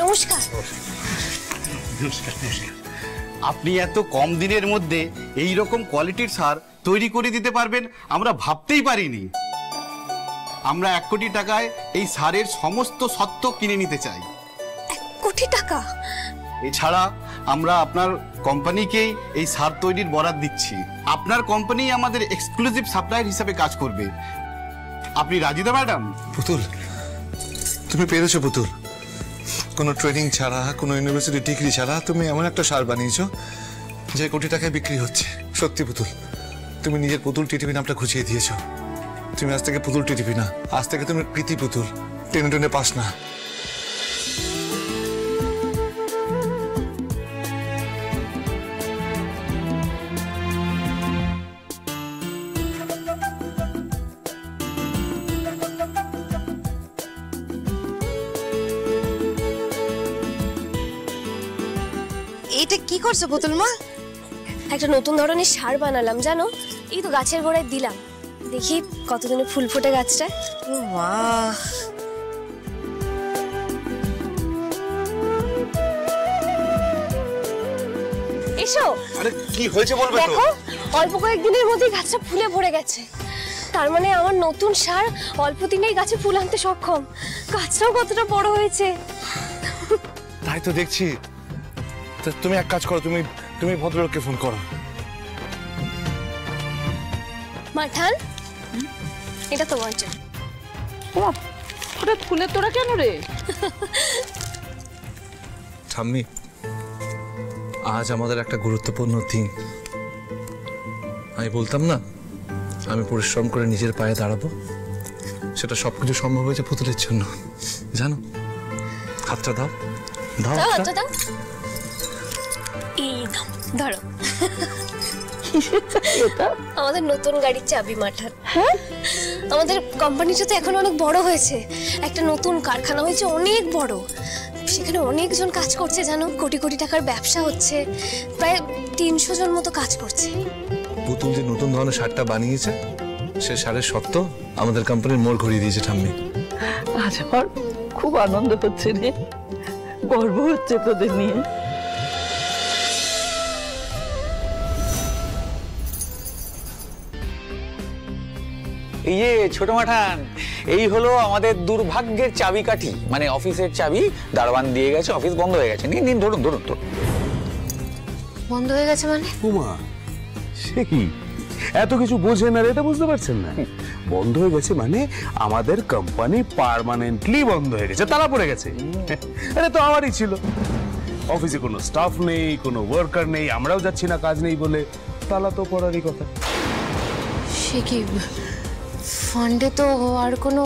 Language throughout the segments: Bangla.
নমস্কার। নমস্কার নমস্কার। আপনি এত কম দিনের মধ্যে এই রকম কোয়ালিটির সার তৈরি করে দিতে পারবেন আমরা ভাবতেই পারিনি। আমরা 1 কোটি টাকায় এই সারের সমস্ত সত্ত্ব কিনে নিতে চাই। 1 কোটি টাকা? এছাড়া আমরা আপনার কোম্পানিকেই এই সার তৈরির বরাত দিচ্ছি। আপনার কোম্পানি আমাদের এক্সক্লুসিভ সাপ্লায়ার হিসেবে কাজ করবে। আপনি রাজি তো ম্যাডাম? পুতুল, তুমি পেরেছো পুতুল। কোনো ট্রেনিং ছাড়া, কোনো ইউনিভার্সিটি ডিগ্রি ছাড়া তুমি এমন একটা সার বানিয়েছো যে কোটি টাকায় বিক্রি হচ্ছে। সত্যি পুতুল, তুমি নিজের পুতুল টিটিভি নামটা ঘুচিয়ে দিয়েছো। তুমি আজ থেকে পুতুল টিটিভি না, আজ থেকে তুমি প্রীতি পুতুল। টেনে টেনে পাস না। এটা কি করছো পুতুল মা? একটা নতুন ধরনের সার বানালাম জানো, এই তো গাছের গোড়ায় দিলাম, দেখি কতদিনে ফুল ফোটে গাছটা। ও মা, এসো। আরে কি হয়েছে বলবে তো? দেখো, অল্প কয়েকদিনের মধ্যেই গাছটা ফুলে ভরে গেছে। তার মানে আমার নতুন সার অল্প দিনেই গাছে ফুল আনতে সক্ষম। গাছটাও কতটা বড় হয়েছে। তাই তো দেখছি। তুমি এক কাজ করো, তুমি ভদ্রলোককে ফোন করো। মাঠান, এটা তোমার জন্য। ওটা ফুলের তোড়া কেন রে? ঠাম্মি, আজ আমাদের একটা গুরুত্বপূর্ণ দিন। আমি বলতাম না, আমি পরিশ্রম করে নিজের পায়ে দাঁড়াবো। সেটা সবকিছু সম্ভব হয়েছে পুতুলের জন্য। জানো, হাতটা দাও, দাও হাতটা দাও। এই নাও, ধরো। আমাদের নতুন গাড়ির চাবি মাঠান। হ্যাঁ, আমাদের কোম্পানিটা তো এখন অনেক বড় হয়েছে। একটা নতুন কারখানা হয়েছে, অনেক বড়। সেখানে অনেকজন কাজ করছে জানো, কোটি কোটি টাকার ব্যবসা হচ্ছে। প্রায় 300 জন মতো কাজ করছে। পুতুল যে নতুন ধরনের সারটা বানিয়েছে, সে সারের সত্ত্ব আমাদের কোম্পানির মোড় ঘুরিয়ে দিয়েছে ঠাম্মি। আজ আমার খুব আনন্দ হচ্ছে রে, গর্ব হচ্ছে তোদের নিয়ে। এই যে ছোট মাঠান, এই হলো আমাদের দুর্ভাগ্যের চাবিকাঠি, মানে অফিসের চাবি। দারোয়ান দিয়ে গেছে, অফিস বন্ধ হয়ে গেছে। নিন নিন, ধরুন ধরুন ধরুন। বন্ধ হয়ে গেছে মানে? উমা, সে কি এত কিছু বোঝে না, এটা বুঝতে পারছেন না? বন্ধ হয়ে গেছে মানে আমাদের কোম্পানি পার্মানেন্টলি বন্ধ হয়ে গেছে, তালা পড়ে গেছে। এটা তো আমারই ছিল। অফিসে কোনো স্টাফ নেই, কোনো ওয়ার্কার নেই, আমরাও যাচ্ছি না কাজ নেই বলে। তালা তো পড়ারই কথা। সে কি, ফান্ডে তো আর কোনো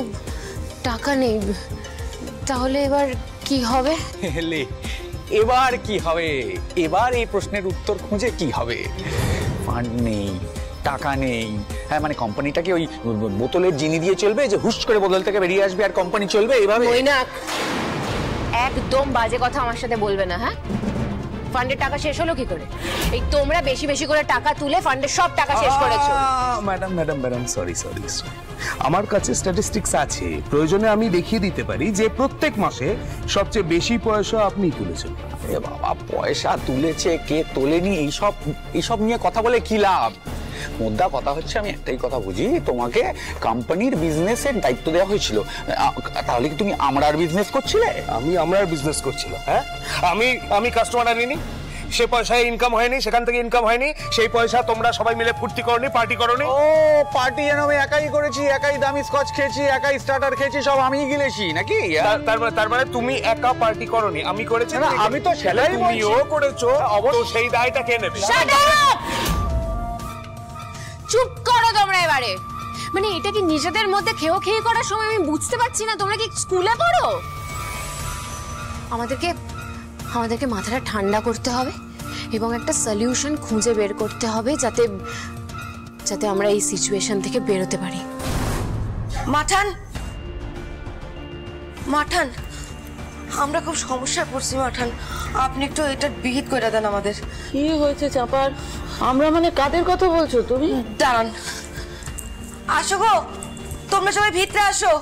টাকা নেই, তাহলে এবার কি হবে? এবার কি হবে? এবার এই প্রশ্নের উত্তর খুঁজে কি হবে? ফান্ড নেই, টাকা নেই। হ্যাঁ, মানে কোম্পানিটাকে ওই বোতলের চিনি দিয়ে চলবে যে হুশ করে বোতল থেকে বেরিয়ে আসবে আর কোম্পানি চলবে এইভাবে? একদম বাজে কথা আমার সাথে বলবে না। হ্যাঁ, ফান্ডের টাকা শেষ হলো কি করে? এই তোমরা বেশি বেশি করে টাকা তুলে ফান্ডের সব টাকা শেষ করেছো। Madam madam madam, sorry sorry. আমার কাছে স্ট্যাটিস্টিক্স আছে, প্রয়োজনে আমি দেখিয়ে দিতে পারি যে প্রত্যেক মাসে সবচেয়ে বেশি পয়সা আপনি তুলেছেন। আরে বাবা, পয়সা তুলেছে কে তোলেনি এইসব নিয়ে কথা বলে কি লাভ? মুদ্রা কথা হচ্ছে, আমি একটাই কথা বুঝি, তোমাকে কোম্পানির বিজনেসের দায়িত্ব দেওয়া হয়েছিল। তাহলে কি তুমি আমরার বিজনেস করছিলে? আমি আমরার বিজনেস করছিলাম? হ্যাঁ, আমি কাস্টমার আনিনি, সে পয়সায় ইনকাম হয়নি, সেখান থেকে ইনকাম হয়নি। সেই পয়সা তোমরা সবাই মিলে ফুর্তি করনি, পার্টি করনি। ও পার্টি যেন আমি একাই করেছি, একাই দামি স্কচ খেয়েছি, একাই স্টার্টার খেয়েছি, সব আমিই গিলেছি নাকি? তার মানে তুমি একা পার্টি করনি, আমি করেছি। না, আমি তো সেলাই তুমিও করেছো, অবশ্য সেই দায়টা কে নেবে? চুপ করো তোমরা এবারে। মানে এটা কি নিজেদের মধ্যে খেও খেয়ে করার সময়? আমি বুঝতে পারছি না, তোমরা কি স্কুলে পড়ো? আমাদেরকে মাথাটা ঠান্ডা করতে হবে এবং একটা সলিউশন খুঁজে বের করতে হবে যাতে আমরা এই সিচুয়েশন থেকে বেরোতে পারি। মাঠান, মাঠান, আমরা খুব সমস্যায় পড়ছি মাঠান, আপনি একটু এটা বিহিত করে দেন আমাদের। কি হয়েছে চাপার? আমরা মানে কাদের কথা বলছো তুমি? দাঁড়ান, আসো গো, তোমরা সবাই ভিতরে আসো।